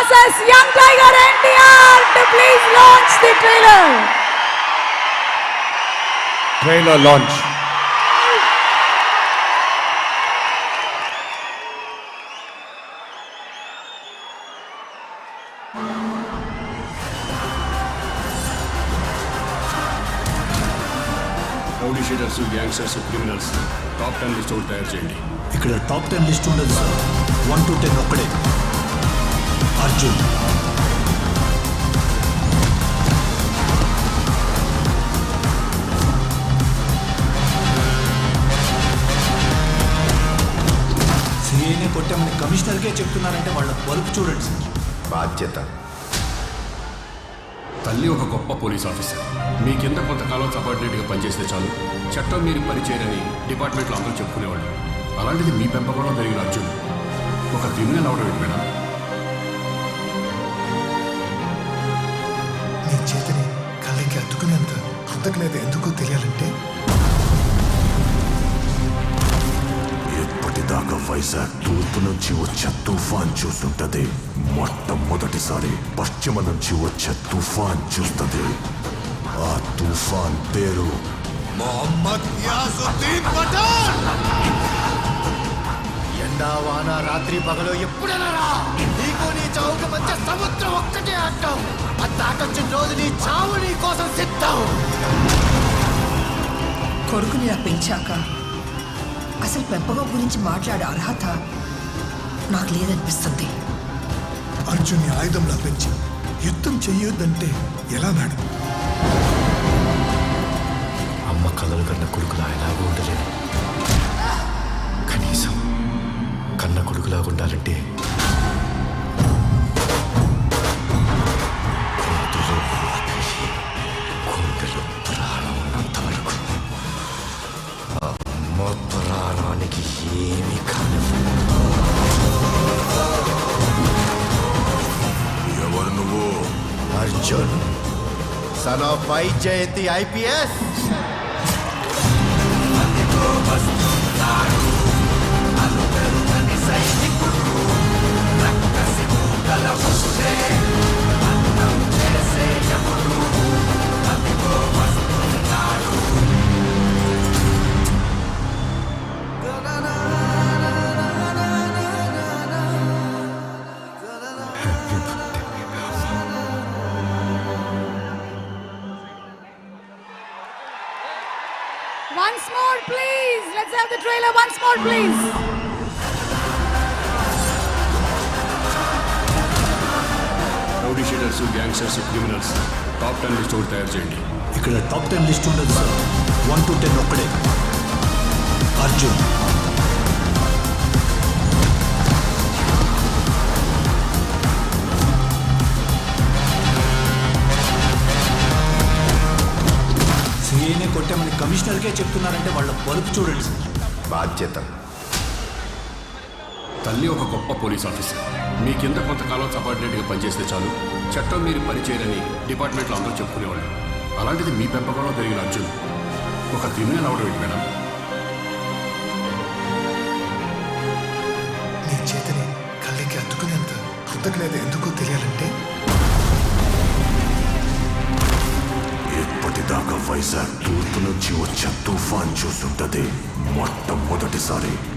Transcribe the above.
versus Young Tiger NTR to please launch the trailer. Trailer launch. Rowdy sheeters, gangsters, criminals top 10 list ఒకటి తయారు చేయండి. ఇక్కడ top 10 list ఉండదు sir. 1 to 10 ఒక్కడే. అర్జున్, సిఐనే కొట్టామని కమిషనర్కే చెప్తున్నారంటే వాళ్ళ బలుపు చూడండి సార్. బాధ్యత. తల్లి ఒక గొప్ప పోలీస్ ఆఫీసర్. మీ కింద కొంతకాలం సబార్డినేట్గా పనిచేస్తే చాలు, చట్టం మీరు పనిచేయరని డిపార్ట్మెంట్లో అందరూ చెప్పుకునేవాళ్ళు. అలాంటిది మీ పెంపకంలో జరిగిన అర్జున్ ఒక క్రిమినల్ అవడం ఏంటి మేడం? నీ చేతిని కళ్ళకి అద్దుకునేంత కృతజ్ఞత ఎందుకో తెలియాలంటే ఎప్పటిదాకా వైజాగ్ తూర్పు నుంచి వచ్చే తుఫాన్ చూస్తుంటది, మొట్టమొదటిసారి పశ్చిమ నుంచి వచ్చే తుఫాన్ చూస్తుంది. ఆ తుఫాన్ పేరు మొహమ్మద్ యాసుద్దీన్ పఠాన్. ఎండా వాన రాత్రి పగలు ఎప్పుడైనా రా. నీకు నీ చావుకు మధ్య సముద్రం ఒక్కటే అడ్డం. అది దాటొచ్చిన రోజు నీ చావు నీ కోసం సిద్ధం. కొడుకుని ఇలా పెంచాక అసలు పెంపకం గురించి మాట్లాడే అర్హత నాకు లేదనిపిస్తుంది. అర్జున్ని ఆయుధంలా పెంచి యుద్ధం చెయ్యొద్దంటే ఎలా మేడం? అమ్మ కలలు కన్న కొడుకులా ఎలాగో ఉండలేదు. కనీసం కన్న కొడుకులాగా ఉండాలంటే గుండెలో ప్రాణం ఉన్నంత వరకు అమ్మ ప్రాణానికి ఏమీ కాదు. ఎవరు నువ్వు? Arjun, son of Vyjayanthi IPS. Once more, please. Let's have the trailer once more, please. Rowdy sheeters, gangsters, criminals top 10 list ఒకటి తయారు చేయండి. ఇక్కడ టాప్ 10 లిస్ట్ ఉండదు సార్. 1 to 10 ఒక్కడే. అర్జున్, సిఐనే కొట్టామని కమిషనర్కే చెప్తున్నారంటే వాళ్ళ బలుపు చూడండి సార్. బాధ్యత. తల్లి ఒక గొప్ప పోలీస్ ఆఫీసర్. మీ కింద కొంతకాలం సబార్డినేట్గా పనిచేస్తే చాలు, చట్టం మీరు పనిచేయరని డిపార్ట్మెంట్లో అందరూ చెప్పుకునేవాళ్ళు. అలాంటిది మీ పెంపకంలో జరిగిన అర్జున్ ఒక క్రిమినల్ అవడం ఏంటి మేడం? నీ చేతిని కళ్ళకి అద్దుకునేంత కృతజ్ఞత ఎందుకో తెలియాలంటే ఎప్పటిదాకా వైజాగ్ తూర్పు నుంచి వచ్చే తుఫాన్ చూస్తుంటది, మొట్టమొదటిసారి